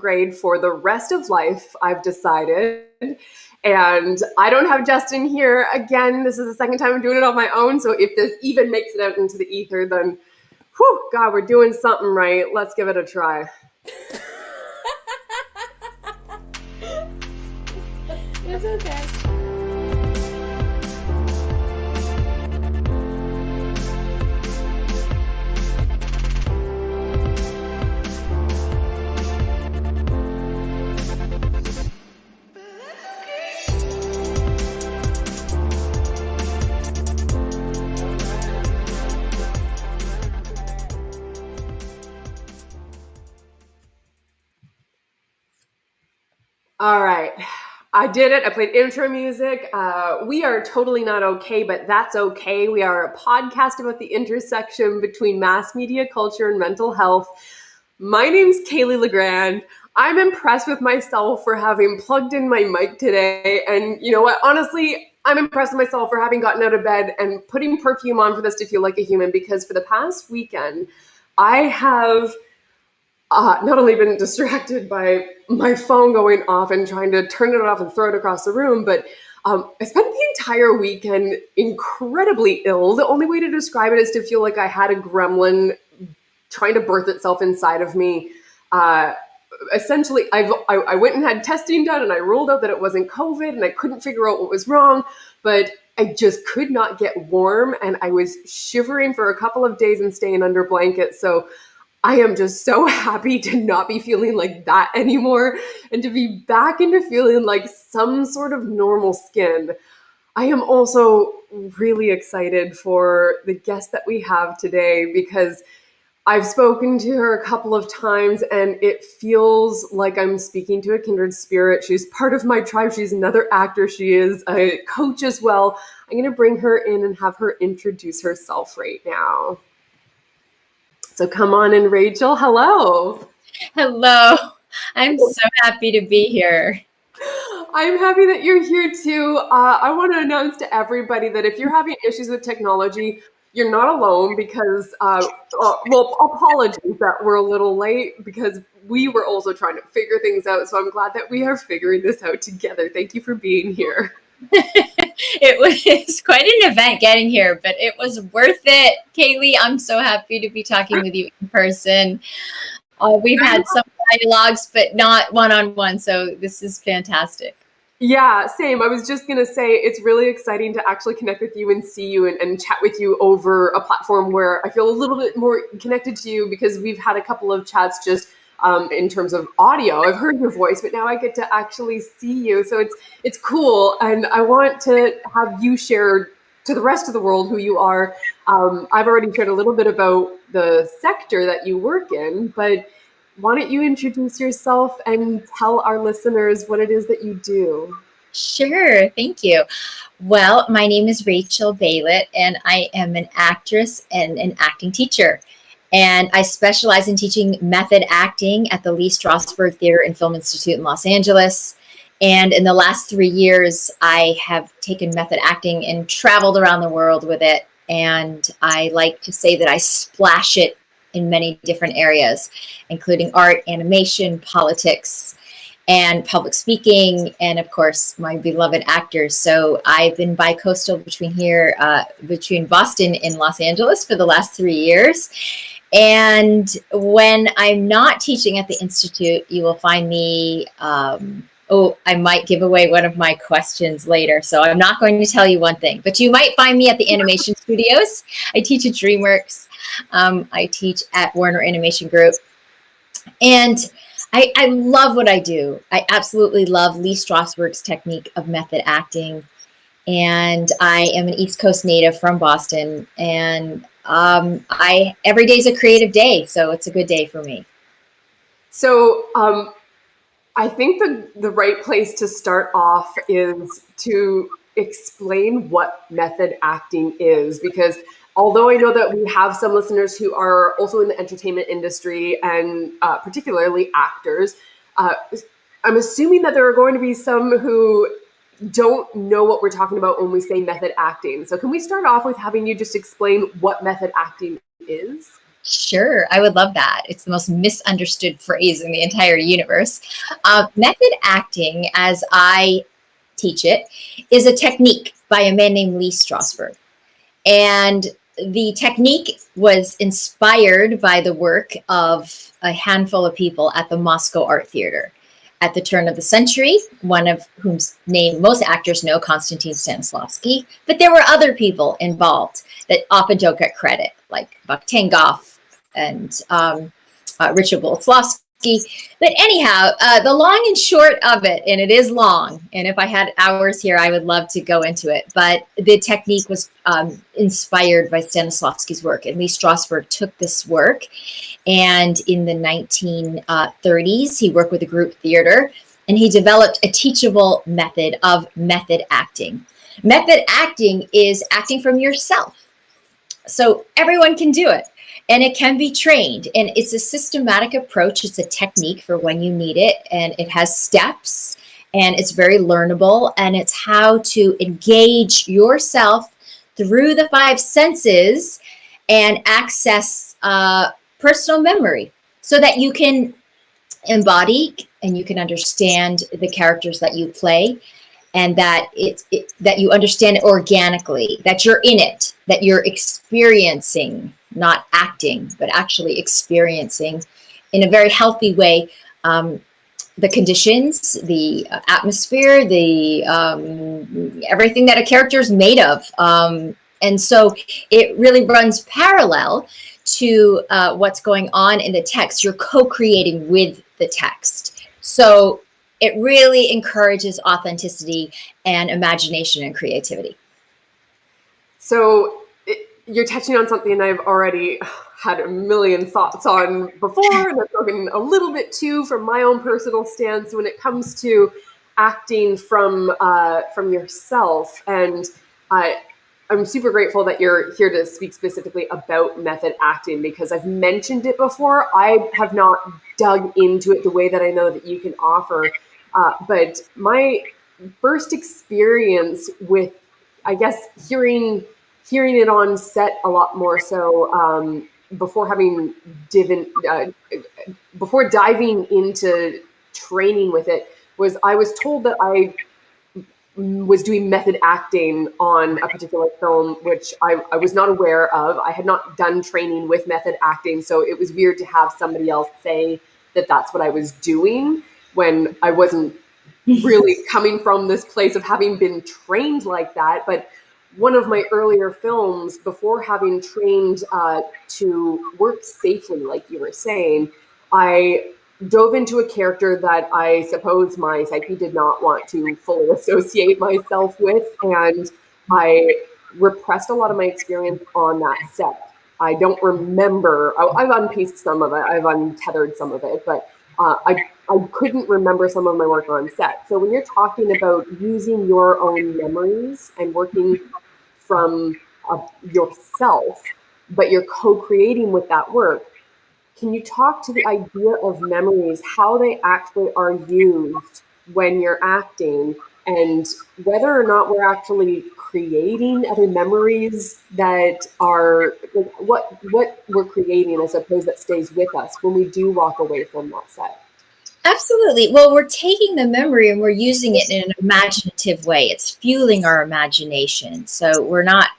retrograde for the rest of life, I've decided. And I don't have Justin here again. This is the second time I'm doing it on my own. So if this even makes it out into the ether, then, whew, God, we're doing something right. Let's give it a try. It's okay. All right. I did it. I played intro music. We are totally not okay, but that's okay. We are a podcast about the intersection between mass media, culture, and mental health. My name's Kaylee Legrand. I'm impressed with myself for having plugged in my mic today. And you know what? Honestly, I'm impressed with myself for having gotten out of bed and putting perfume on for this to feel like a human, because for the past weekend, I have not only been distracted by my phone going off and trying to turn it off and throw it across the room, but I spent the entire weekend incredibly ill. The only way to describe it is to feel like I had a gremlin trying to birth itself inside of me. Essentially, I went and had testing done, and I ruled out that it wasn't COVID, and I couldn't figure out what was wrong, but I just could not get warm, and I was shivering for a couple of days and staying under blankets. So I am just so happy to not be feeling like that anymore and to be back into feeling like some sort of normal skin. I am also really excited for the guest that we have today, because I've spoken to her a couple of times and it feels like I'm speaking to a kindred spirit. She's part of my tribe. She's another actor. She is a coach as well. I'm going to bring her in and have her introduce herself right now. So come on in, Rachel. Hello. Hello. I'm so happy to be here. I'm happy that you're here too. I want to announce to everybody that if you're having issues with technology, you're not alone, because, well, apologies that we're a little late, because we were also trying to figure things out. So I'm glad that we are figuring this out together. Thank you for being here. It was quite an event getting here, but it was worth it. Kaylee, I'm so happy to be talking with you in person. We've had some dialogues, but not one-on-one, so this is fantastic. Yeah, same. I was just going to say, it's really exciting to actually connect with you and see you and chat with you over a platform where I feel a little bit more connected to you, because we've had a couple of chats just in terms of audio. I've heard your voice, but now I get to actually see you. So it's cool. And I want to have you share to the rest of the world who you are. I've already shared a little bit about the sector that you work in, but why don't you introduce yourself and tell our listeners what it is that you do? Sure, thank you. Well, my name is Rachel Bailit, and I am an actress and an acting teacher. And I specialize in teaching method acting at the Lee Strasberg Theater and Film Institute in Los Angeles. And in the last 3 years, I have taken method acting and traveled around the world with it. And I like to say that I splash it in many different areas, including art, animation, politics, and public speaking, and of course, my beloved actors. So I've been bi-coastal between Boston and Los Angeles for the last 3 years. And when I'm not teaching at the Institute, you will find me, I might give away one of my questions later, so I'm not going to tell you one thing, but you might find me at the animation studios. I teach at DreamWorks. I teach at Warner Animation Group. And I love what I do. I absolutely love Lee Strasberg's technique of method acting. And I am an East Coast native from Boston. And every day is a creative day, so it's a good day for me. So I think the right place to start off is to explain what method acting is, because although I know that we have some listeners who are also in the entertainment industry and particularly actors, I'm assuming that there are going to be some who don't know what we're talking about when we say method acting. So can we start off with having you just explain what method acting is? Sure, I would love that. It's the most misunderstood phrase in the entire universe. Method acting, as I teach it, is a technique by a man named Lee Strasberg. And the technique was inspired by the work of a handful of people at the Moscow Art Theater at the turn of the century, one of whose name most actors know, Konstantin Stanislavski. But there were other people involved that often don't get credit, like Vakhtangov and Richard Boleslavsky. But anyhow, the long and short of it, and it is long, and if I had hours here, I would love to go into it, but the technique was inspired by Stanislavski's work, and Lee Strasberg took this work, and in the 1930s, he worked with a group theater, and he developed a teachable method of method acting. Method acting is acting from yourself. So everyone can do it. And it can be trained, and it's a systematic approach. It's a technique for when you need it, and it has steps, and it's very learnable, and it's how to engage yourself through the five senses and access personal memory so that you can embody and you can understand the characters that you play, and that that you understand it organically, that you're in it, that you're experiencing, not acting, but actually experiencing in a very healthy way the conditions, the atmosphere, the everything that a character is made of. And so it really runs parallel to what's going on in the text. You're co-creating with the text. So it really encourages authenticity and imagination and creativity. So you're touching on something I've already had a million thoughts on before, and I've spoken a little bit too from my own personal stance when it comes to acting from yourself. And I'm super grateful that you're here to speak specifically about method acting, because I've mentioned it before. I have not dug into it the way that I know that you can offer. But my first experience with, I guess, hearing it on set a lot more so before before diving into training with it, was I was told that I was doing method acting on a particular film, which I was not aware of. I had not done training with method acting, so it was weird to have somebody else say that that's what I was doing when I wasn't really coming from this place of having been trained like that. But one of my earlier films, before having trained to work safely, like you were saying, I dove into a character that I suppose my psyche did not want to fully associate myself with, and I repressed a lot of my experience on that set. I don't remember. I've unpieced some of it. I've untethered some of it, but I couldn't remember some of my work on set. So when you're talking about using your own memories and working from yourself, but you're co-creating with that work, can you talk to the idea of memories, how they actually are used when you're acting, and whether or not we're actually creating other memories that are what we're creating as opposed that stays with us when we do walk away from that set? Absolutely. Well, we're taking the memory and we're using it in an imaginative way. It's fueling our imagination. So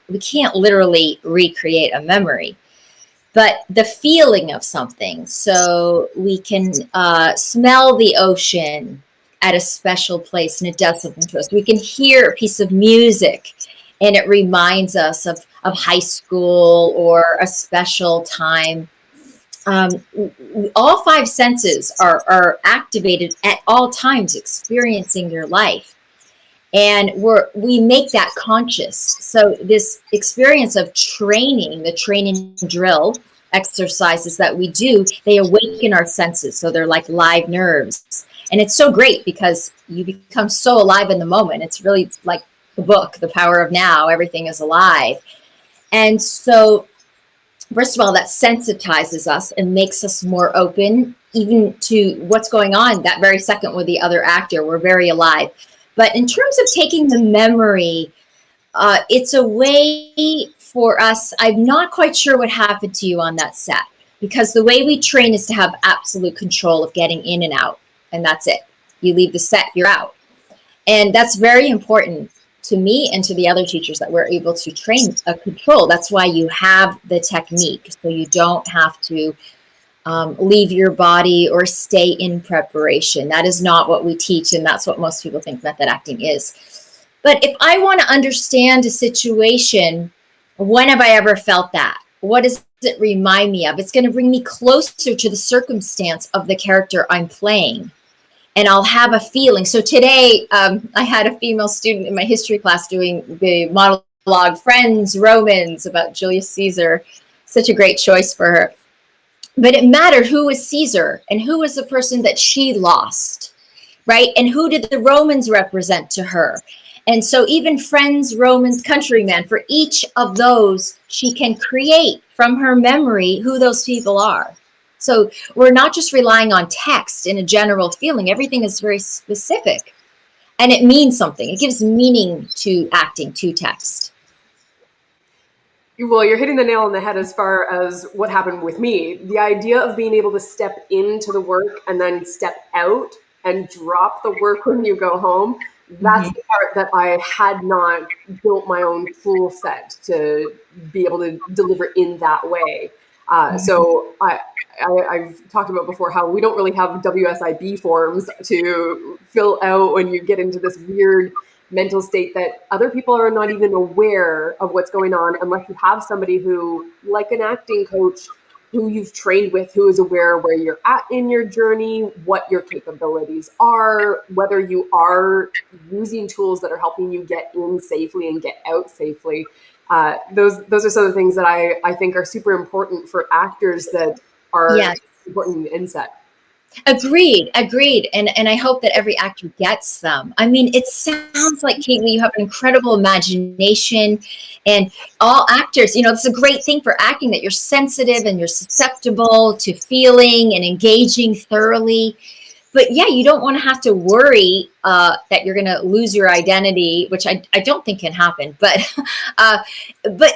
we can't literally recreate a memory, but the feeling of something. So we can smell the ocean at a special place and it does something to us. We can hear a piece of music and it reminds us of high school or a special time. All five senses are activated at all times, experiencing your life. And we make that conscious. So this experience of training, the training drill exercises that we do, they awaken our senses. So they're like live nerves. And it's so great because you become so alive in the moment. It's really like the book, The Power of Now, everything is alive. And so first of all, that sensitizes us and makes us more open even to what's going on that very second with the other actor. We're very alive. But in terms of taking the memory, it's a way for us. I'm not quite sure what happened to you on that set, because the way we train is to have absolute control of getting in and out, and that's it. You leave the set, you're out. And that's very important to me and to the other teachers, that we're able to train a control. That's why you have the technique, so you don't have to leave your body or stay in preparation. That is not what we teach, and that's what most people think method acting is. But if I want to understand a situation, when have I ever felt that? What does it remind me of? It's going to bring me closer to the circumstance of the character I'm playing, and I'll have a feeling. So today, I had a female student in my history class doing the monologue Friends, Romans, about Julius Caesar. Such a great choice for her. But it mattered who was Caesar and who was the person that she lost, right? And who did the Romans represent to her? And so even Friends, Romans, Countrymen, for each of those, she can create from her memory who those people are. So we're not just relying on text in a general feeling. Everything is very specific, and it means something. It gives meaning to acting, to text. Well, you're hitting the nail on the head as far as what happened with me. The idea of being able to step into the work and then step out and drop the work when you go home, that's the part that I had not built my own tool set to be able to deliver in that way. So I've talked about before how we don't really have WSIB forms to fill out when you get into this weird mental state that other people are not even aware of what's going on, unless you have somebody who, like an acting coach, who you've trained with, who is aware where you're at in your journey, what your capabilities are, whether you are using tools that are helping you get in safely and get out safely. Those are some of the things that I think are super important for actors that are important in set. Agreed. And I hope that every actor gets them. I mean, it sounds like, Kaylee, you have an incredible imagination, and all actors, it's a great thing for acting, that you're sensitive and you're susceptible to feeling and engaging thoroughly. But yeah, you don't want to have to worry that you're going to lose your identity, which I don't think can happen. But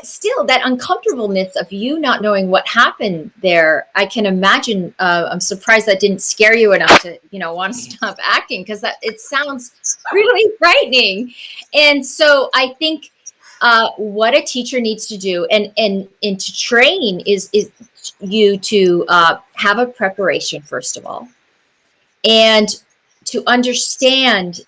still, that uncomfortableness of you not knowing what happened there, I can imagine. I'm surprised that didn't scare you enough to, want to stop acting, because it sounds really frightening. And so I think what a teacher needs to do and to train is you to have a preparation, first of all, and to understand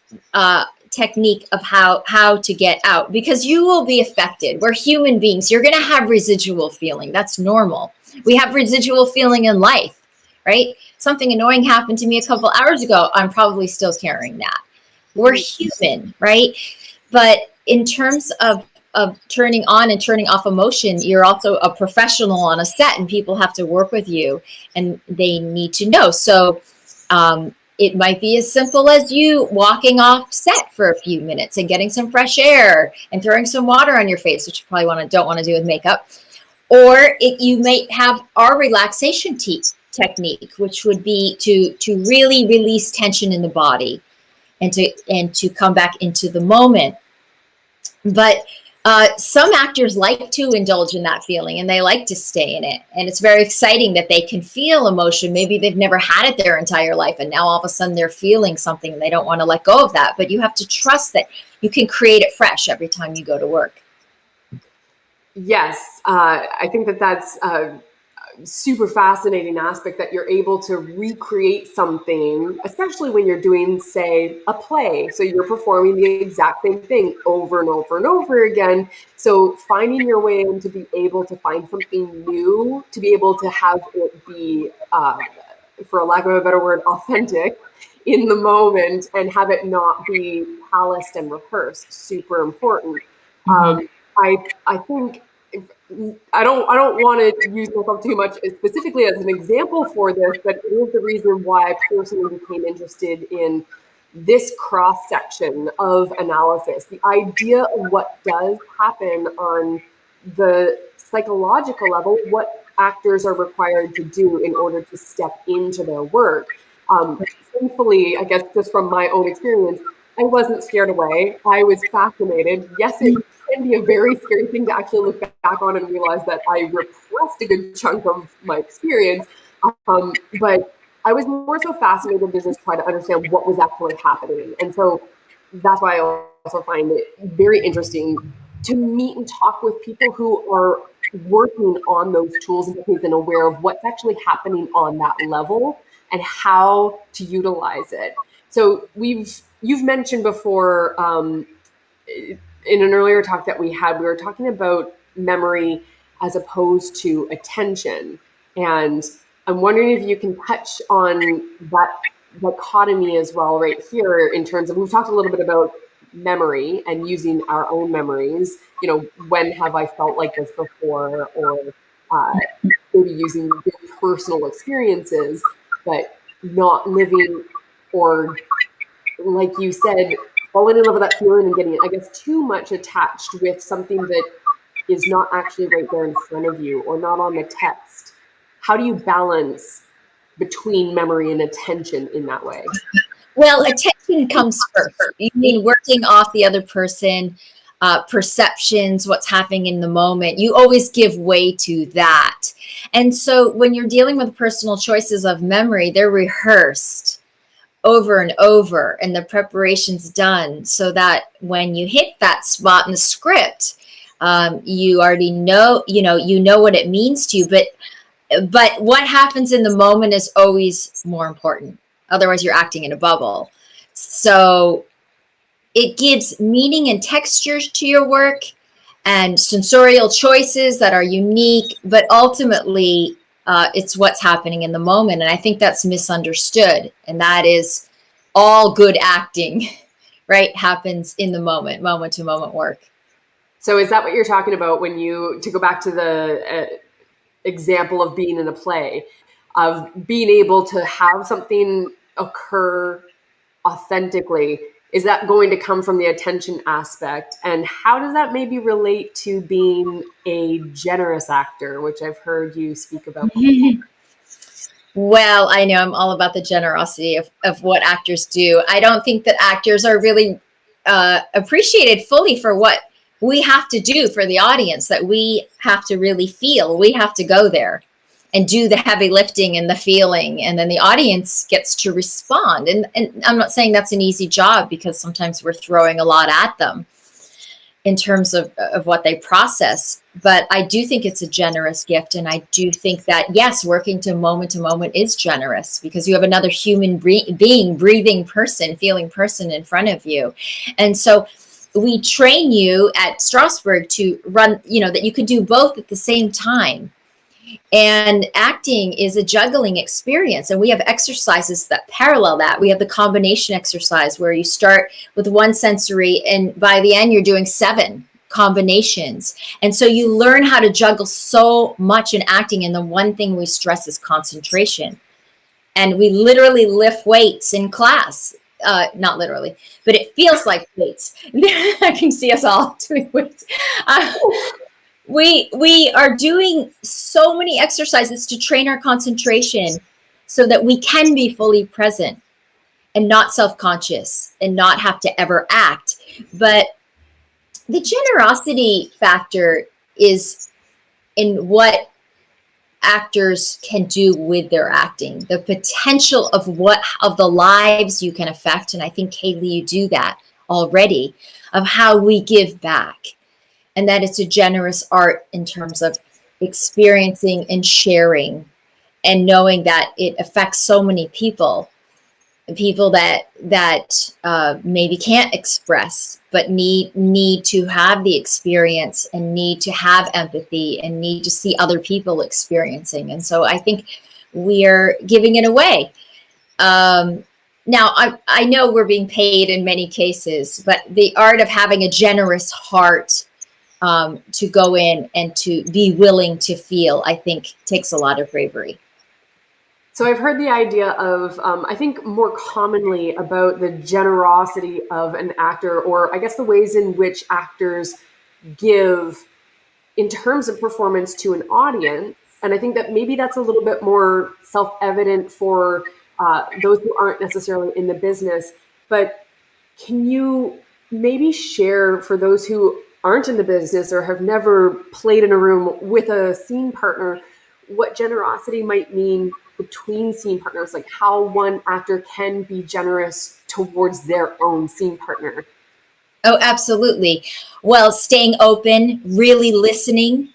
technique of how to get out, because you will be affected. We're human beings. You're going to have residual feeling. That's normal. We have residual feeling in life, right? Something annoying happened to me a couple hours ago. I'm probably still carrying that. We're human, right? But in terms of turning on and turning off emotion, you're also a professional on a set, and people have to work with you, and they need to know. So it might be as simple as you walking off set for a few minutes and getting some fresh air and throwing some water on your face, which you probably don't want to do with makeup. Or you may have our relaxation technique, which would be to really release tension in the body and to come back into the moment. But some actors like to indulge in that feeling, and they like to stay in it. And it's very exciting that they can feel emotion. Maybe they've never had it their entire life, and now all of a sudden they're feeling something and they don't want to let go of that. But you have to trust that you can create it fresh every time you go to work. Yes, I think that's super fascinating aspect, that you're able to recreate something, especially when you're doing, say, a play. So you're performing the exact same thing over and over and over again. So finding your way in to be able to find something new, to be able to have it be, for a lack of a better word, authentic in the moment, and have it not be calloused and rehearsed, super important. I think I don't want to use myself too much specifically as an example for this, but it is the reason why I personally became interested in this cross section of analysis. The idea of what does happen on the psychological level, what actors are required to do in order to step into their work. Thankfully, I guess just from my own experience, I wasn't scared away. I was fascinated. Yes, it can be a very scary thing to actually look back on and realize that I repressed a good chunk of my experience. But I was more so fascinated to just try to understand what was actually happening. And so that's why I also find it very interesting to meet and talk with people who are working on those tools and techniques and aware of what's actually happening on that level and how to utilize it. So you've mentioned before, in an earlier talk that we had, we were talking about memory as opposed to attention. And I'm wondering if you can touch on that dichotomy as well, right here, in terms of, we've talked a little bit about memory and using our own memories. You know, when have I felt like this before? Or maybe using your personal experiences, but not living, or like you said, falling in love with that feeling and getting, I guess, too much attached with something that is not actually right there in front of you or not on the text. How do you balance between memory and attention in that way? Well, attention comes first. You mean working off the other person, perceptions, what's happening in the moment. You always give way to that. And so when you're dealing with personal choices of memory, they're rehearsed over and over, and the preparation's done so that when you hit that spot in the script, you already know, you know what it means to you. But what happens in the moment is always more important. Otherwise, you're acting in a bubble. So it gives meaning and textures to your work and sensorial choices that are unique, but ultimately, it's what's happening in the moment. And I think that's misunderstood. And that is all good acting, right? Happens in the moment to moment work. So is that what you're talking about when you, to go back to the example of being in a play, of being able to have something occur authentically? Is that going to come from the attention aspect? And how does that maybe relate to being a generous actor, which I've heard you speak about before? Well, I know I'm all about the generosity of what actors do. I don't think that actors are really appreciated fully for what we have to do for the audience, that we have to really feel. We have to go there and do the heavy lifting and the feeling, and then the audience gets to respond. And I'm not saying that's an easy job, because sometimes we're throwing a lot at them in terms of what they process. But I do think it's a generous gift. And I do think that, yes, working to moment is generous, because you have another human being, breathing person, feeling person in front of you. And so we train you at Strasberg to run, that you can do both at the same time. And acting is a juggling experience. And we have exercises that parallel that. We have the combination exercise, where you start with one sensory, and by the end, you're doing 7 combinations. And so you learn how to juggle so much in acting. And the one thing we stress is concentration. And we literally lift weights in class. Not literally, but it feels like weights. I can see us all doing weights. We are doing so many exercises to train our concentration so that we can be fully present and not self-conscious and not have to ever act. But the generosity factor is in what actors can do with their acting, the potential of the lives you can affect. And I think, Kaylee, you do that already, of how we give back. And that it's a generous art in terms of experiencing and sharing, and knowing that it affects so many people that maybe can't express, but need to have the experience, and need to have empathy, and need to see other people experiencing. And so I think we're giving it away. Now, I know we're being paid in many cases, but the art of having a generous heart, to go in and to be willing to feel, I think takes a lot of bravery. So I've heard the idea of, I think more commonly, about the generosity of an actor, or I guess the ways in which actors give in terms of performance to an audience. And I think that maybe that's a little bit more self-evident for those who aren't necessarily in the business. But can you maybe share, for those who aren't in the business or have never played in a room with a scene partner, what generosity might mean between scene partners, like how one actor can be generous towards their own scene partner. Oh, absolutely. Well, staying open, really listening,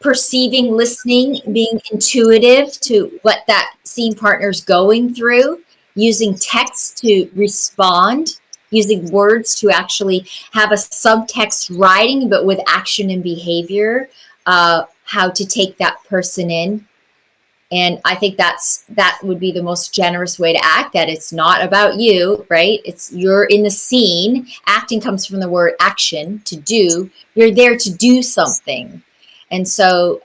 perceiving, listening, being intuitive to what that scene partner's going through, using text to respond, using words to actually have a subtext writing, but with action and behavior, how to take that person in. And I think that would be the most generous way to act, that it's not about you, right? It's you're in the scene. Acting comes from the word action, to do. You're there to do something. And so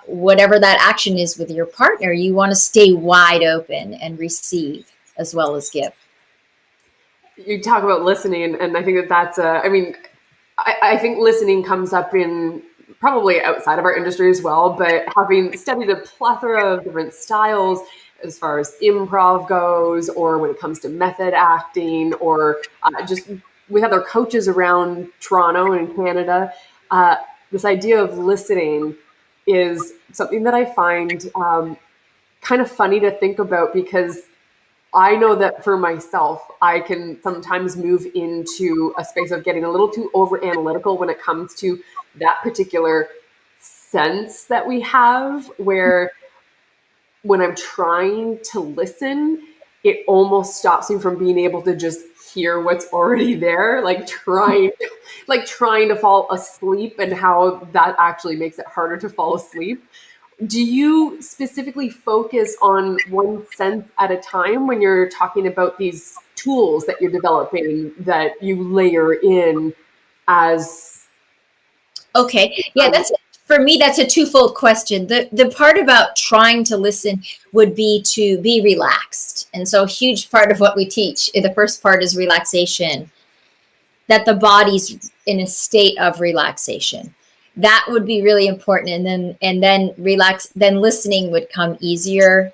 whatever that action is with your partner, you want to stay wide open and receive as well as give. You talk about listening, and I think that's I mean, I think listening comes up in probably outside of our industry as well, but having studied a plethora of different styles as far as improv goes, or when it comes to method acting, or just with other coaches around Toronto and Canada, uh, this idea of listening is something that I find kind of funny to think about, because I know that for myself, I can sometimes move into a space of getting a little too over analytical when it comes to that particular sense that we have, where when I'm trying to listen, it almost stops me from being able to just hear what's already there, like trying to fall asleep, and how that actually makes it harder to fall asleep. Do you specifically focus on one sense at a time when you're talking about these tools that you're developing that you layer in as Okay. Yeah, that's for me, that's a twofold question. The part about trying to listen would be to be relaxed. And so a huge part of what we teach, the first part is relaxation, that the body's in a state of relaxation. That would be really important. And then then listening would come easier.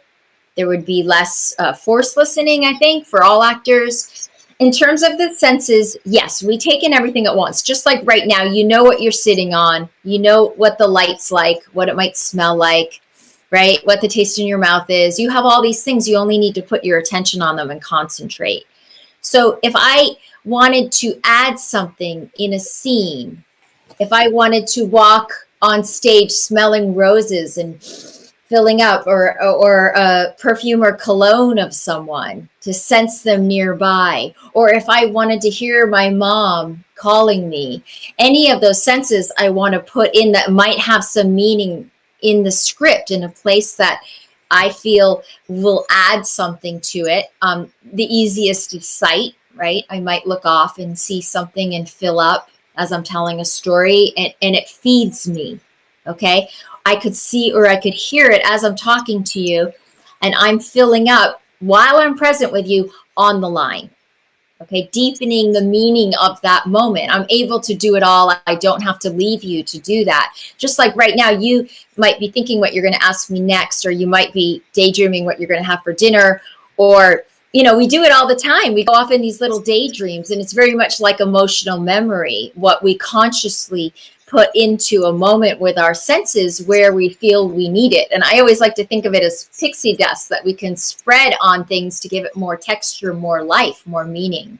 There would be less forced listening, I think, for all actors. In terms of the senses, yes, we take in everything at once. Just like right now, you know what you're sitting on, you know what the light's like, what it might smell like, right? What the taste in your mouth is. You have all these things. You only need to put your attention on them and concentrate. So if I wanted to add something in a scene, if I wanted to walk on stage smelling roses and filling up, or a perfume or cologne of someone to sense them nearby, or if I wanted to hear my mom calling me, any of those senses I want to put in that might have some meaning in the script, in a place that I feel will add something to it. The easiest is sight, right? I might look off and see something and fill up as I'm telling a story, and it feeds me. Okay. I could see or I could hear it as I'm talking to you, and I'm filling up while I'm present with you on the line. Okay. Deepening the meaning of that moment. I'm able to do it all. I don't have to leave you to do that. Just like right now, you might be thinking what you're going to ask me next, or you might be daydreaming what you're going to have for dinner, or we do it all the time. We go off in these little daydreams, and it's very much like emotional memory, what we consciously put into a moment with our senses where we feel we need it. And I always like to think of it as pixie dust that we can spread on things to give it more texture, more life, more meaning.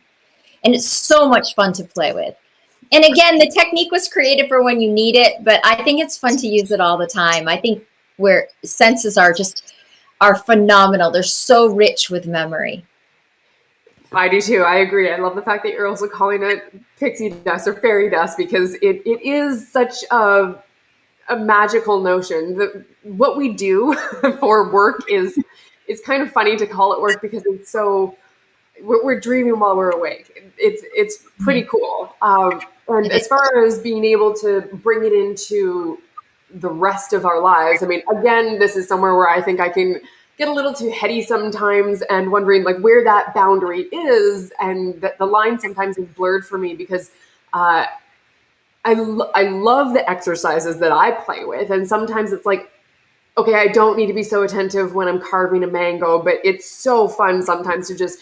And it's so much fun to play with. And again, the technique was created for when you need it, but I think it's fun to use it all the time. I think where senses are phenomenal. They're so rich with memory. I do too. I agree. I love the fact that you're also calling it pixie dust or fairy dust, because it is such a magical notion. What we do for work is kind of funny to call it work, because it's so we're dreaming while we're awake. It's pretty cool. And as far as being able to bring it into the rest of our lives, I mean, again, this is somewhere where I think I can get a little too heady sometimes, and wondering like where that boundary is, and that the line sometimes is blurred for me, because I love the exercises that I play with, and sometimes it's like, okay, I don't need to be so attentive when I'm carving a mango, but it's so fun sometimes to just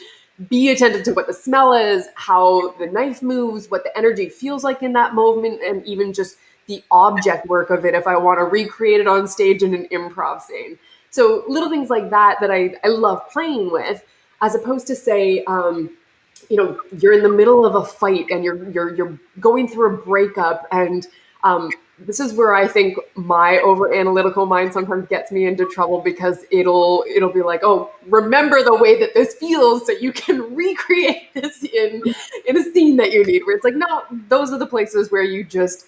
be attentive to what the smell is, how the knife moves, what the energy feels like in that moment, and even just the object work of it if I want to recreate it on stage in an improv scene. So little things like that that I love playing with, as opposed to say, you're in the middle of a fight and you're going through a breakup, and this is where I think my over analytical mind sometimes gets me into trouble, because it'll be like, oh, remember the way that this feels so you can recreate this in a scene that you need, where it's like, no, those are the places where you just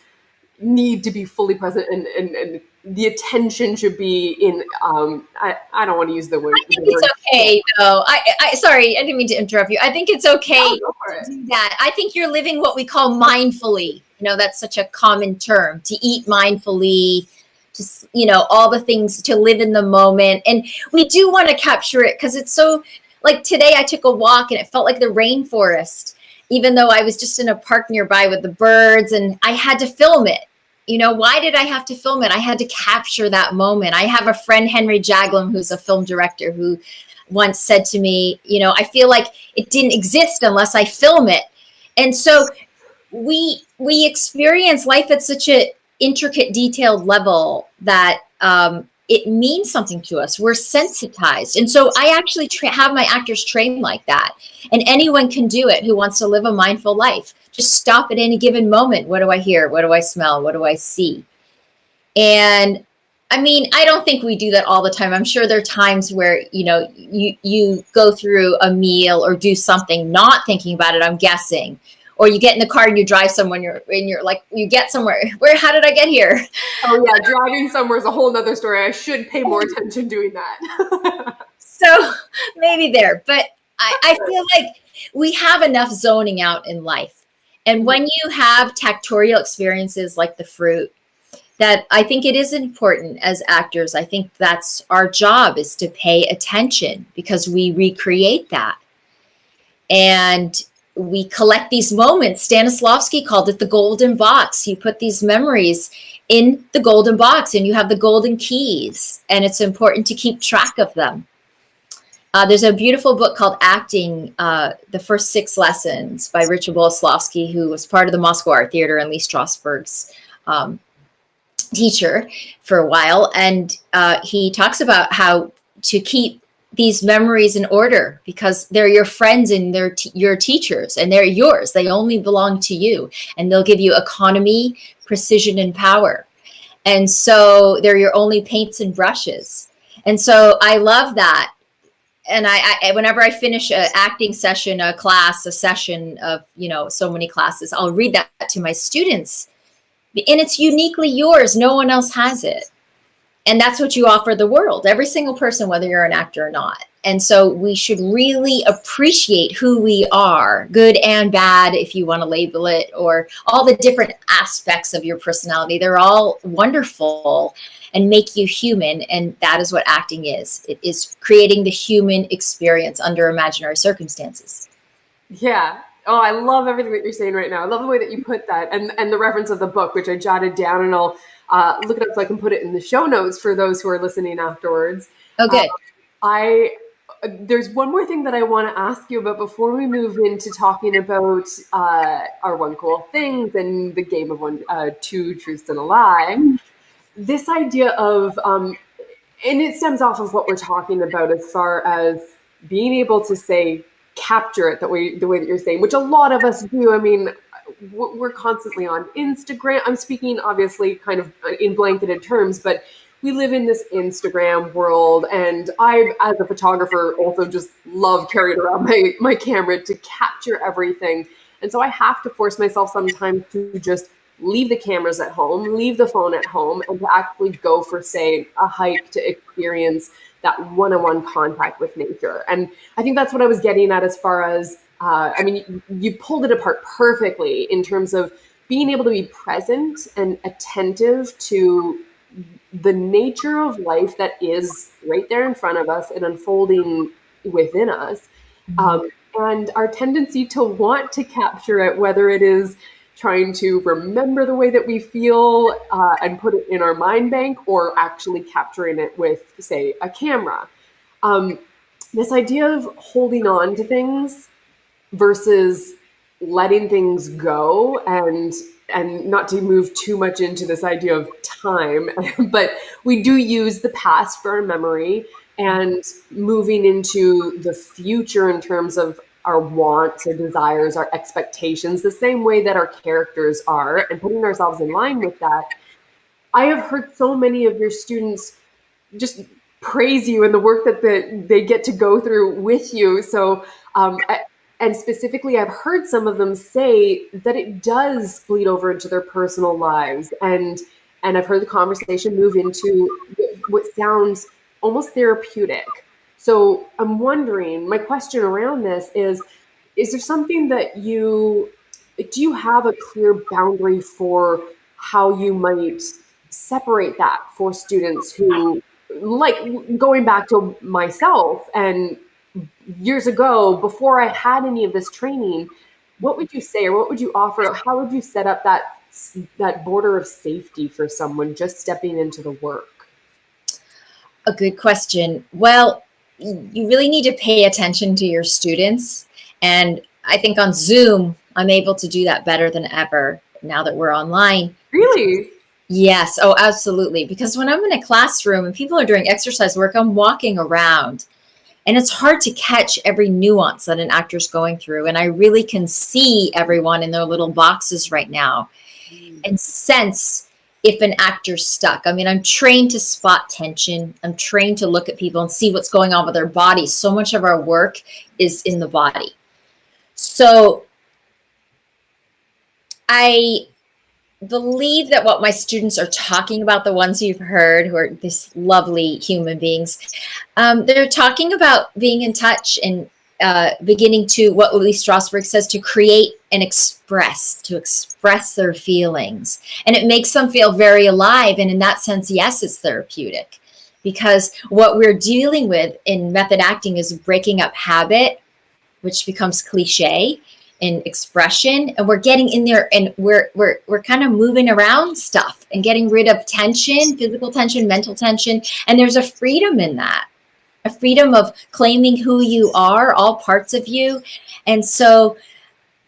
need to be fully present, and the attention should be in I don't want to use the word. I think it's okay though. I sorry, I didn't mean to interrupt you. I think it's okay Go for to it. do that. I think you're living what we call mindfully. That's such a common term, to eat mindfully, just, all the things, to live in the moment. And we do want to capture it because it's so, like today I took a walk and it felt like the rainforest, even though I was just in a park nearby with the birds, and I had to film it. Why did I have to film it? I had to capture that moment. I have a friend, Henry Jaglom, who's a film director, who once said to me, I feel like it didn't exist unless I film it. And so we experience life at such an intricate, detailed level that it means something to us. We're sensitized. And so I actually have my actors train like that. And anyone can do it who wants to live a mindful life. Just stop at any given moment. What do I hear? What do I smell? What do I see? And I mean, I don't think we do that all the time. I'm sure there are times where, you go through a meal or do something not thinking about it, I'm guessing. Or you get in the car and you drive somewhere and you're like, you get somewhere. How did I get here? Oh yeah, driving somewhere is a whole nother story. I should pay more attention doing that. So maybe there, but I feel like we have enough zoning out in life. And when you have tactorial experiences like the fruit, that I think it is important as actors. I think that's our job, is to pay attention, because we recreate that. And we collect these moments. Stanislavski called it the golden box. You put these memories in the golden box and you have the golden keys, and it's important to keep track of them. There's a beautiful book called Acting, The First 6 Lessons, by Richard Boleslavsky, who was part of the Moscow Art Theater and Lee Strasberg's teacher for a while. And he talks about how to keep these memories in order, because they're your friends and they're your teachers, and they're yours. They only belong to you, and they'll give you economy, precision, and power. And so they're your only paints and brushes. And so I love that. And I whenever I finish an acting session, a class, a session of, so many classes, I'll read that to my students. And it's uniquely yours. No one else has it. And that's what you offer the world, every single person, whether you're an actor or not. And so we should really appreciate who we are, good and bad, if you want to label it, or all the different aspects of your personality. They're all wonderful and make you human. And that is what acting is. It is creating the human experience under imaginary circumstances. Yeah. Oh, I love everything that you're saying right now. I love the way that you put that, and the reference of the book, which I jotted down, and I'll look it up so I can put it in the show notes for those who are listening afterwards. Okay. There's one more thing that I want to ask you about before we move into talking about our one cool things and the game of two truths and a lie. This idea of, and it stems off of what we're talking about as far as being able to say, capture it the way that you're saying, which a lot of us do. I mean, we're constantly on Instagram. I'm speaking obviously kind of in blanketed terms, but we live in this Instagram world, and I, as a photographer, also just love carrying around my camera to capture everything. And so I have to force myself sometimes to just leave the cameras at home, leave the phone at home, and to actually go for, say, a hike to experience that one-on-one contact with nature. And I think that's what I was getting at as far as, I mean, you pulled it apart perfectly in terms of being able to be present and attentive to the nature of life that is right there in front of us and unfolding within us. And our tendency to want to capture it, whether it is trying to remember the way that we feel and put it in our mind bank, or actually capturing it with, say, a camera. this idea of holding on to things versus letting things go, and not to move too much into this idea of time, but we do use the past for our memory, and moving into the future in terms of our wants, our desires, our expectations, the same way that our characters are, and putting ourselves in line with that. I have heard so many of your students just praise you and the work that they get to go through with you. So, and specifically, I've heard some of them say that it does bleed over into their personal lives, and I've heard the conversation move into what sounds almost therapeutic. So, I'm wondering, my question around this is there something that do you have a clear boundary for how you might separate that for students who, like, going back to myself and years ago, before I had any of this training, what would you say, or what would you offer? How would you set up that border of safety for someone just stepping into the work? A good question. Well, you really need to pay attention to your students. And I think on Zoom, I'm able to do that better than ever now that we're online. Really? Yes. Oh, absolutely. Because when I'm in a classroom and people are doing exercise work, I'm walking around and it's hard to catch every nuance that an actor's going through. And I really can see everyone in their little boxes right now and sense if an actor's stuck. I mean, I'm trained to spot tension. I'm trained to look at people and see what's going on with their bodies. So much of our work is in the body. So I believe that what my students are talking about, the ones you've heard who are these lovely human beings, they're talking about being in touch and beginning to, what Lee Strasberg says, to create and to express their feelings. And it makes them feel very alive. And in that sense, yes, it's therapeutic, because what we're dealing with in method acting is breaking up habit, which becomes cliche, in expression, and we're getting in there and we're kind of moving around stuff and getting rid of tension, physical tension, mental tension. And there's a freedom in that, a freedom of claiming who you are, all parts of you. And so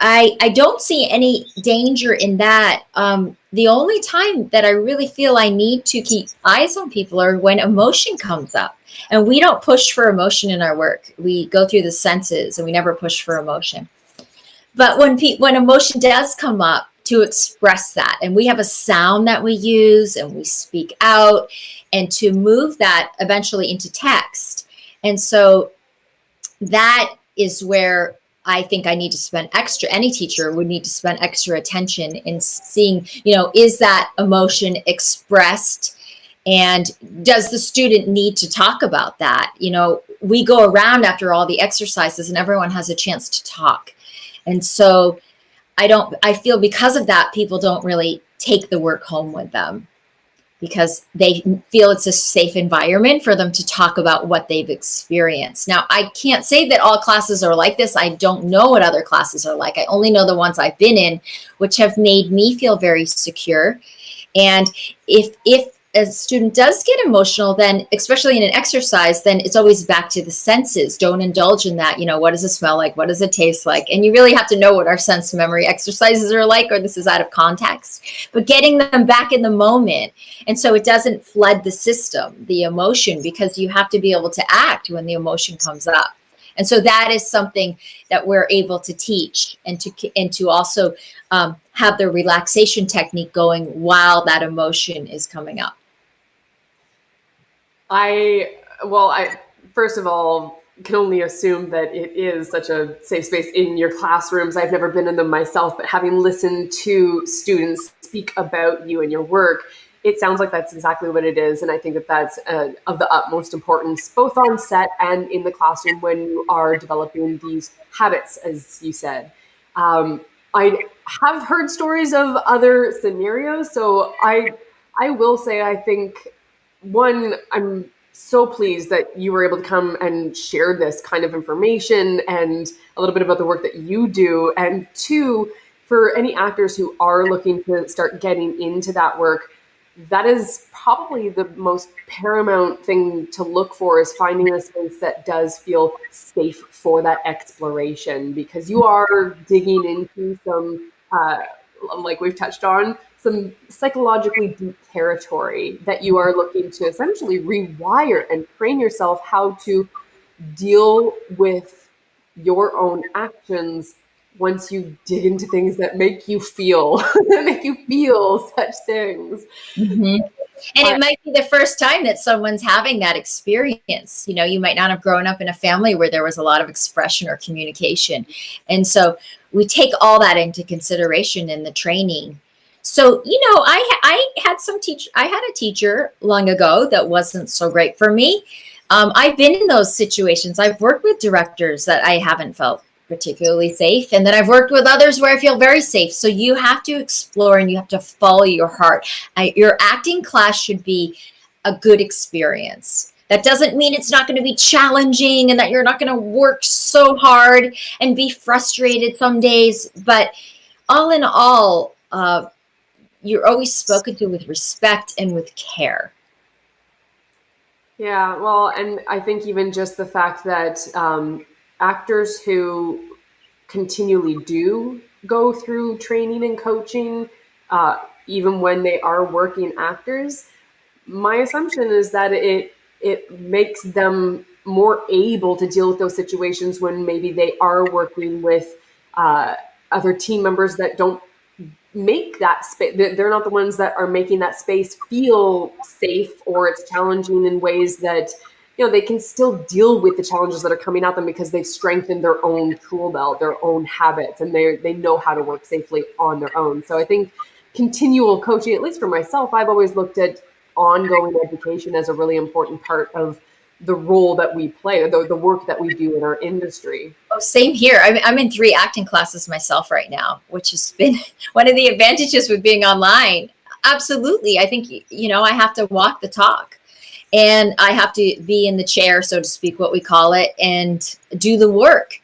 I don't see any danger in that. The only time that I really feel I need to keep eyes on people are when emotion comes up. And we don't push for emotion in our work. We go through the senses and we never push for emotion. But when emotion does come up, to express that, and we have a sound that we use and we speak out, and to move that eventually into text. And so that is where I think I need to spend any teacher would need to spend extra attention in seeing, is that emotion expressed? And does the student need to talk about that? We go around after all the exercises and everyone has a chance to talk. And so I feel because of that, people don't really take the work home with them because they feel it's a safe environment for them to talk about what they've experienced. Now, I can't say that all classes are like this. I don't know what other classes are like. I only know the ones I've been in, which have made me feel very secure. And if a student does get emotional, then especially in an exercise, then it's always back to the senses. Don't indulge in that. What does it smell like? What does it taste like? And you really have to know what our sense memory exercises are like, or this is out of context. But getting them back in the moment. And so it doesn't flood the system, the emotion, because you have to be able to act when the emotion comes up. And so that is something that we're able to teach, and to also have the relaxation technique going while that emotion is coming up. I first of all can only assume that it is such a safe space in your classrooms. I've never been in them myself, but having listened to students speak about you and your work, it sounds like that's exactly what it is. And I think that that's of the utmost importance, both on set and in the classroom when you are developing these habits, as you said. I have heard stories of other scenarios. So I will say, I think, one, I'm so pleased that you were able to come and share this kind of information and a little bit about the work that you do. And two, for any actors who are looking to start getting into that work, that is probably the most paramount thing to look for, is finding a space that does feel safe for that exploration, because you are digging into some, like we've touched on, some psychologically deep territory that you are looking to essentially rewire and train yourself how to deal with your own actions once you dig into things that make you feel that make you feel such things. Mm-hmm. And I, it might be the first time that someone's having that experience. You know, you might not have grown up in a family where there was a lot of expression or communication. And so we take all that into consideration in the training. So, you know, I had a teacher long ago that wasn't so great for me. I've been in those situations. I've worked with directors that I haven't felt particularly safe, and then I've worked with others where I feel very safe. So you have to explore and you have to follow your heart. Your acting class should be a good experience. That doesn't mean it's not going to be challenging and that you're not going to work so hard and be frustrated some days. But all in all, you're always spoken to with respect and with care. yeah, well, and I think even just the fact that actors who continually do go through training and coaching, even when they are working actors, my assumption is that it makes them more able to deal with those situations when maybe they are working with uh, other team members that don't make that space. They're not the ones that are making that space feel safe, or it's challenging in ways that, you know, they can still deal with the challenges that are coming at them because they've strengthened their own tool belt, their own habits, and they know how to work safely on their own. So I think continual coaching, at least for myself, I've always looked at ongoing education as a really important part of the role that we play, the work that we do in our industry. Oh, same here. I'm in 3 acting classes myself right now, which has been one of the advantages with being online. Absolutely. I think, you know, I have to walk the talk and I have to be in the chair, so to speak, what we call it, and do the work.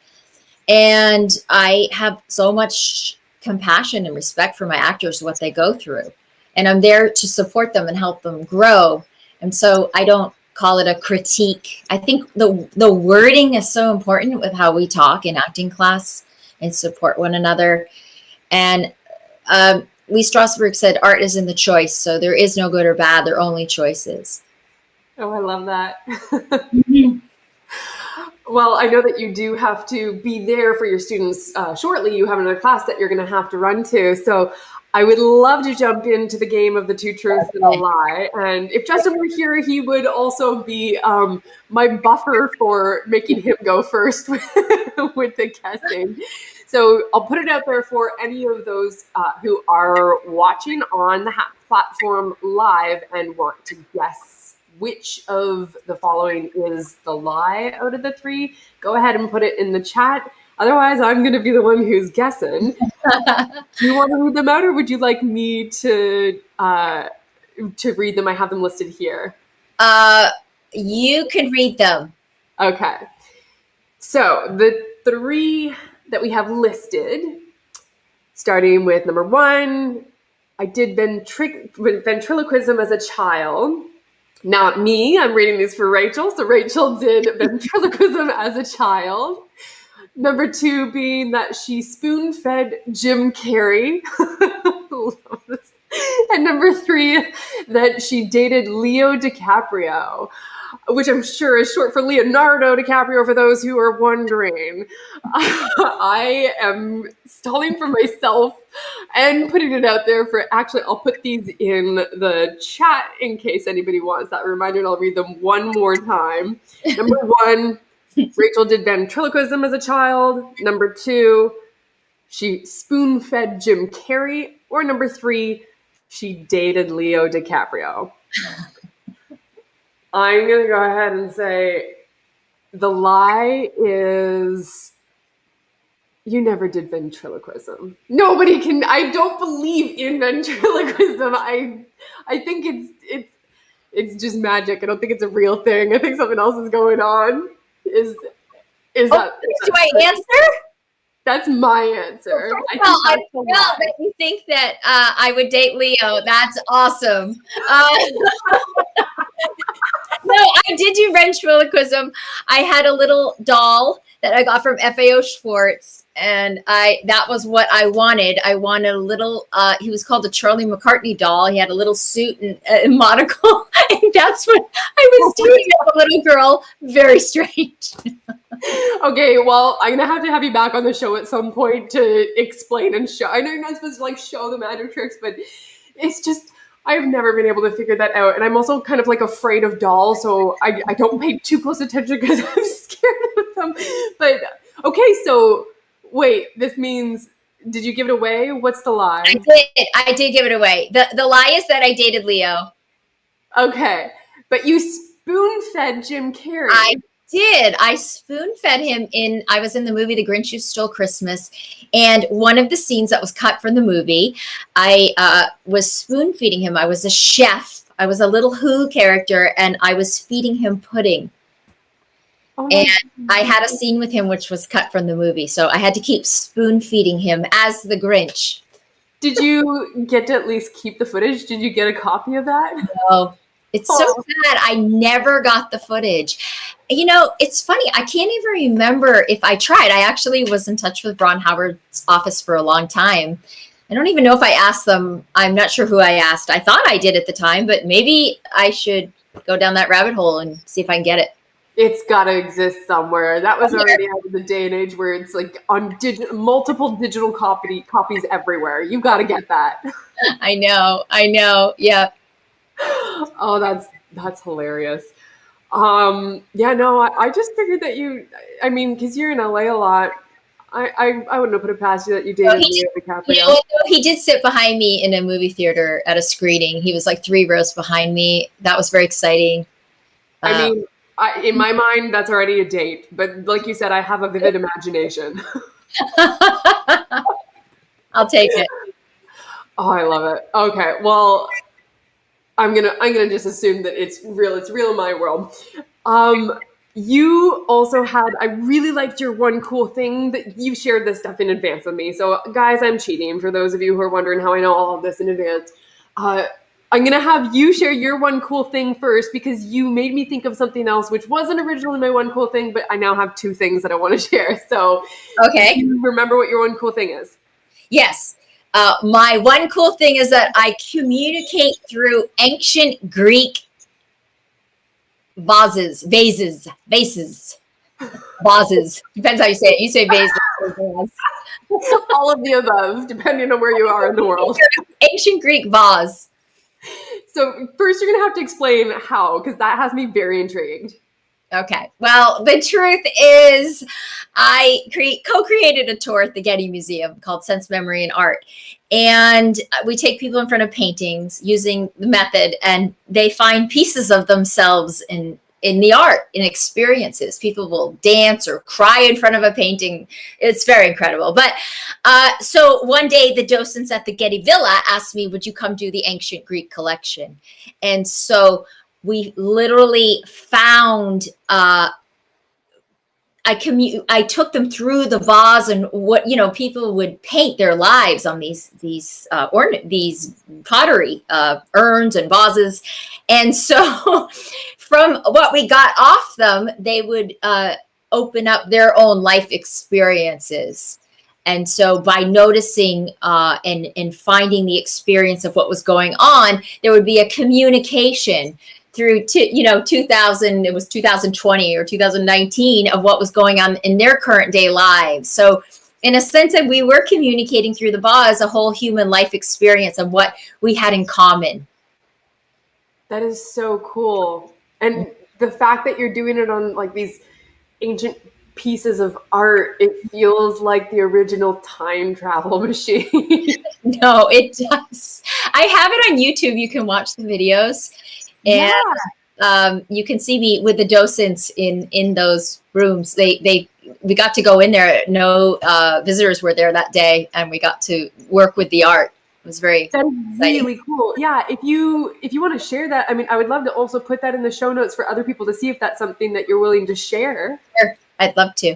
And I have so much compassion and respect for my actors, what they go through. And I'm there to support them and help them grow. And so I don't call it a critique. I think the wording is so important with how we talk in acting class and support one another. And Lee Strasberg said, art is in the choice. So there is no good or bad. There are only choices. Oh, I love that. Mm-hmm. Well, I know that you do have to be there for your students shortly. You have another class that you're going to have to run to. So I would love to jump into the game of the two truths and a lie. And if Justin were here, he would also be my buffer for making him go first with, with the guessing. So I'll put it out there for any of those who are watching on the platform live and want to guess which of the following is the lie out of the three. Go ahead and put it in the chat. Otherwise, I'm going to be the one who's guessing. Do you want to read them out, or would you like me to read them? I have them listed here. You can read them. Okay. So the 3 that we have listed, starting with number 1, I did ventriloquism as a child. Not me. I'm reading these for Rachel. So Rachel did ventriloquism as a child. Number 2 being that she spoon-fed Jim Carrey. Love this. And number 3, that she dated Leo DiCaprio, which I'm sure is short for Leonardo DiCaprio, for those who are wondering. I am stalling for myself and putting it out there for, actually, I'll put these in the chat in case anybody wants that reminder, and I'll read them one more time. Number 1, Rachel did ventriloquism as a child. Number 2, she spoon-fed Jim Carrey. Or number 3, she dated Leo DiCaprio. I'm going to go ahead and say the lie is you never did ventriloquism. Nobody can. I don't believe in ventriloquism. I think it's just magic. I don't think it's a real thing. I think something else is going on. Is Oh, that? do I answer? That's my answer. First I of all, think I that's a know lie. that you think that I would date Leo. That's awesome. No, I did do ventriloquism. I had a little doll that I got from FAO Schwartz, and that was what I wanted. I wanted a little. He was called a Charlie McCartney doll. He had a little suit and a monocle, and that's what I was doing as a little girl. Very strange. Okay, well, I'm gonna have you back on the show at some point to explain and show. I know you're not supposed to like show the magic tricks, but it's just I've never been able to figure that out, and I'm also kind of like afraid of dolls, so I don't pay too close attention because I'm scared of them. But okay, so wait, this means did you give it away? What's the lie? I did give it away. The lie is that I dated Leo. Okay, but you spoon fed Jim Carrey. I did. I spoon fed him I was in the movie The Grinch Who Stole Christmas. And one of the scenes that was cut from the movie, I was spoon feeding him. I was a chef. I was a little Who character, and I was feeding him pudding. Oh And my I had a scene with him which was cut from the movie. So I had to keep spoon feeding him as the Grinch. Did you get to at least keep the footage? Did you get a copy of that? Oh, it's so sad. I never got the footage. You know, it's funny. I can't even remember if I tried. I actually was in touch with Ron Howard's office for a long time. I don't even know if I asked them. I'm not sure who I asked. I thought I did at the time, but maybe I should go down that rabbit hole and see if I can get it. It's got to exist somewhere. That was already out of the day and age where it's like on multiple digital copies everywhere. You got to get that. I know. Yeah. Oh, that's hilarious. Yeah, no, I just figured that I mean, because you're in LA a lot, I wouldn't have put it past you that you dated Leo DiCaprio. You know what, though? He did sit behind me in a movie theater at a screening. He was like 3 rows behind me. That was very exciting. I mean, in my mind, that's already a date. But like you said, I have a vivid imagination. I'll take it. Oh, I love it. Okay, well, I'm gonna just assume that it's real. It's real in my world. You also had. I really liked your one cool thing that you shared this stuff in advance with me. So, guys, I'm cheating. For those of you who are wondering how I know all of this in advance, I'm gonna have you share your one cool thing first because you made me think of something else, which wasn't originally my one cool thing, but I now have 2 things that I want to share. So, okay, you remember what your one cool thing is? Yes. My one cool thing is that I communicate through ancient Greek vases. Depends how you say it. You say vases. All of the above, depending on where you are in the world. Ancient Greek vase. So first you're going to have to explain how, because that has me very intrigued. Okay. Well, the truth is I co-created a tour at the Getty Museum called Sense, Memory, and Art. And we take people in front of paintings using the method, and they find pieces of themselves in the art, in experiences. People will dance or cry in front of a painting. It's very incredible. But so one day the docents at the Getty Villa asked me, would you come do the ancient Greek collection? And so we literally found, I took them through the vase and what, people would paint their lives on these pottery urns and vases. And so from what we got off them, they would open up their own life experiences. And so by noticing and finding the experience of what was going on, there would be a communication through 2000, it was 2020 or 2019 of what was going on in their current day lives. So in a sense that we were communicating through the vase a whole human life experience of what we had in common. That is so cool. And the fact that you're doing it on like these ancient pieces of art, it feels like the original time travel machine. No, it does. I have it on YouTube. You can watch the videos. And you can see me with the docents in those rooms. We got to go in there. No visitors were there that day, and we got to work with the art. It was very exciting. Really cool. Yeah, if you want to share that, I mean, I would love to also put that in the show notes for other people to see if that's something that you're willing to share. Sure, I'd love to.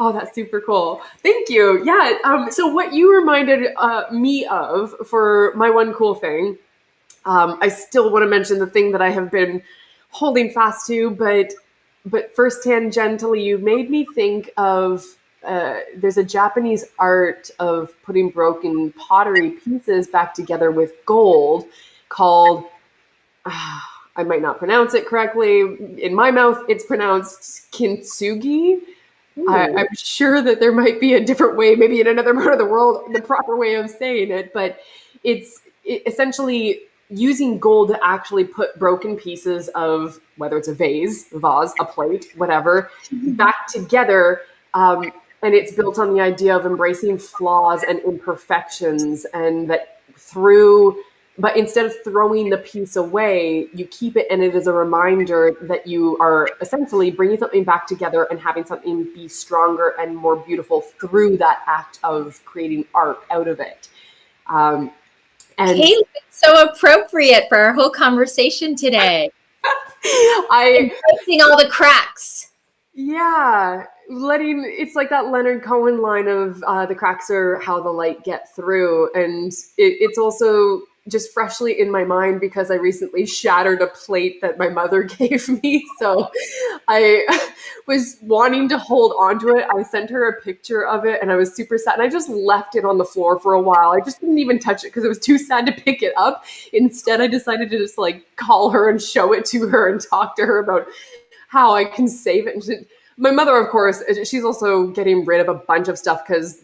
Oh, that's super cool. Thank you. Yeah. So what you reminded me of for my one cool thing, I still want to mention the thing that I have been holding fast to, but first tangentially, you made me think of there's a Japanese art of putting broken pottery pieces back together with gold called I might not pronounce it correctly. In my mouth, it's pronounced kintsugi. Ooh. I'm sure that there might be a different way, maybe in another part of the world, the proper way of saying it, but essentially using gold to actually put broken pieces of whether it's a vase, a plate, whatever, back together. And it's built on the idea of embracing flaws and imperfections, and that but instead of throwing the piece away, you keep it, and it is a reminder that you are essentially bringing something back together and having something be stronger and more beautiful through that act of creating art out of it. Um, and Kayla, it's so appropriate for our whole conversation today. I, Embracing all the cracks. yeah, it's like that Leonard Cohen line of the cracks are how the light get through. And it's also just freshly in my mind because I recently shattered a plate that my mother gave me. So I was wanting to hold on to it. I sent her a picture of it and I was super sad. And I just left it on the floor for a while. I just didn't even touch it because it was too sad to pick it up. Instead, I decided to just like call her and show it to her and talk to her about how I can save it. And my mother, of course, she's also getting rid of a bunch of stuff because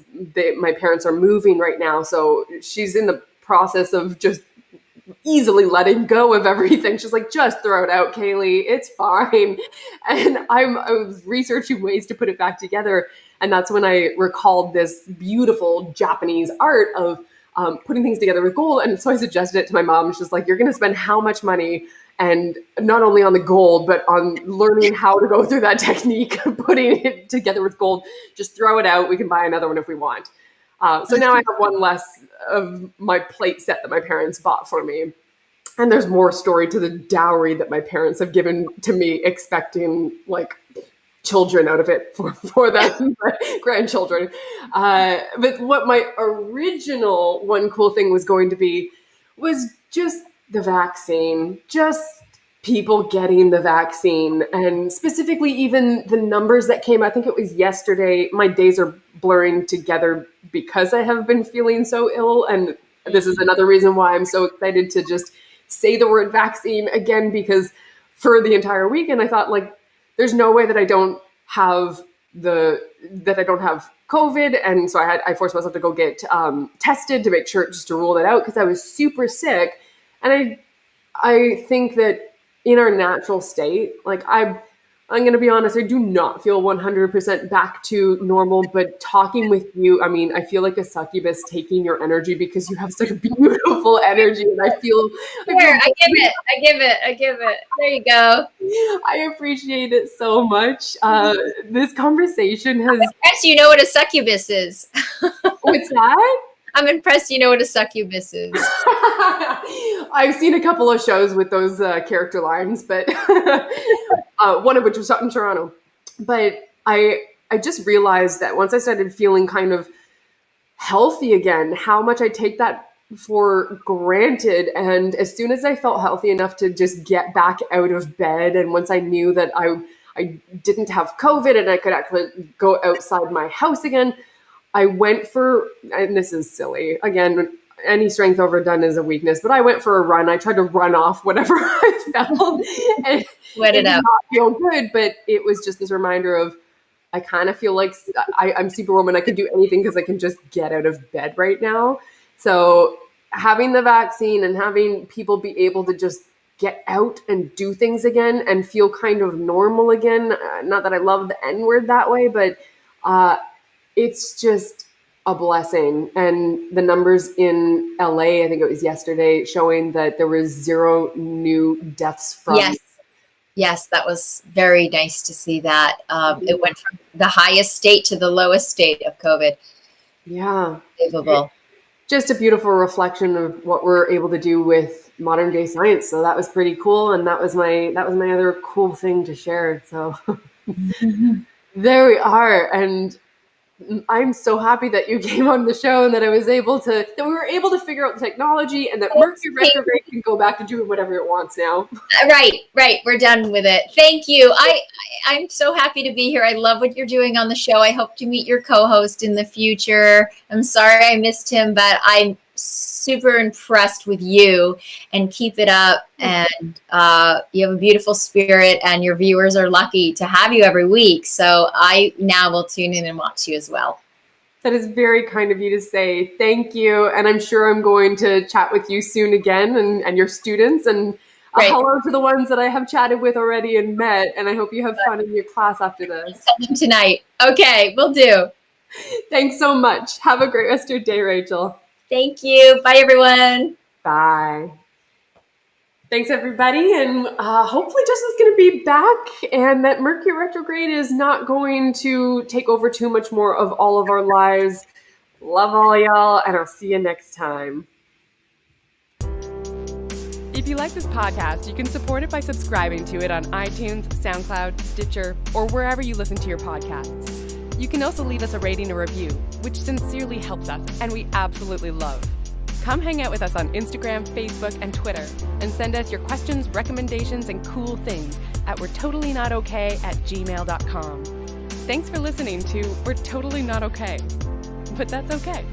my parents are moving right now. So she's in the process of just easily letting go of everything. She's like, just throw it out, Kaylee. It's fine. And I was researching ways to put it back together. And that's when I recalled this beautiful Japanese art of putting things together with gold. And so I suggested it to my mom. She's like, you're going to spend how much money? And not only on the gold, but on learning how to go through that technique of putting it together with gold. Just throw it out. We can buy another one if we want. So now I have one less of my plate set that my parents bought for me. And there's more story to the dowry that my parents have given to me, expecting like children out of it for them, grandchildren. But what my original one cool thing was going to be was just the vaccine, just people getting the vaccine, and specifically even the numbers that came. I think it was yesterday. My days are blurring together because I have been feeling so ill, and this is another reason why I'm so excited to just say the word vaccine again, because for the entire weekend I thought, like, there's no way that I don't have COVID, and so I forced myself to go get tested to make sure, just to rule that out, because I was super sick. And I think that in our natural state, like I'm going to be honest, I do not feel 100% back to normal, but talking with you, I mean, I feel like a succubus taking your energy because you have such beautiful energy, and Here, I give it. There you go. I appreciate it so much. This conversation I'm has, impressed you know what a succubus is. what's that? I'm impressed you know what a succubus is. I've seen a couple of shows with those character lines, but one of which was shot in Toronto. But I just realized that once I started feeling kind of healthy again, how much I take that for granted. And as soon as I felt healthy enough to just get back out of bed, and once I knew that I didn't have COVID and I could actually go outside my house again, I went for, and this is silly, again, any strength overdone is a weakness, but I went for a run. I tried to run off whatever I felt, and Sweat it it did out. not feel good, but it was just this reminder of, I kind of feel like I'm Superwoman. I can do anything because I can just get out of bed right now. So having the vaccine and having people be able to just get out and do things again and feel kind of normal again. Not that I love the N word that way, but it's just a blessing. And the numbers in LA, I think it was yesterday, showing that there was 0 new deaths from. Yes. Yes, that was very nice to see that. It went from the highest state to the lowest state of COVID. Yeah. Unbelievable. Just a beautiful reflection of what we're able to do with modern day science. So that was pretty cool. And that was my other cool thing to share. So there we are. And I'm so happy that you came on the show and that we were able to figure out the technology and that Mercury retrograde can go back to doing whatever it wants now. Right. We're done with it. Thank you. I'm so happy to be here. I love what you're doing on the show. I hope to meet your co-host in the future. I'm sorry I missed him, but I'm super impressed with you, and keep it up. And you have a beautiful spirit, and your viewers are lucky to have you every week. So I now will tune in and watch you as well. That is very kind of you to say. Thank you. And I'm sure I'm going to chat with you soon again, and your students. And hello to the ones that I have chatted with already and met. And I hope you have fun in your class after this. Send them tonight. Okay, will do. Thanks so much. Have a great rest of your day, Rachel. Thank you. Bye, everyone. Bye. Thanks, everybody. And hopefully Justin's going to be back, and that Mercury retrograde is not going to take over too much more of all of our lives. Love all y'all, and I'll see you next time. If you like this podcast, you can support it by subscribing to it on iTunes, SoundCloud, Stitcher, or wherever you listen to your podcasts. You can also leave us a rating or review, which sincerely helps us, and we absolutely love. Come hang out with us on Instagram, Facebook, and Twitter, and send us your questions, recommendations, and cool things at we'retotallynotokay@gmail.com. Thanks for listening to We're Totally Not Okay, but that's okay.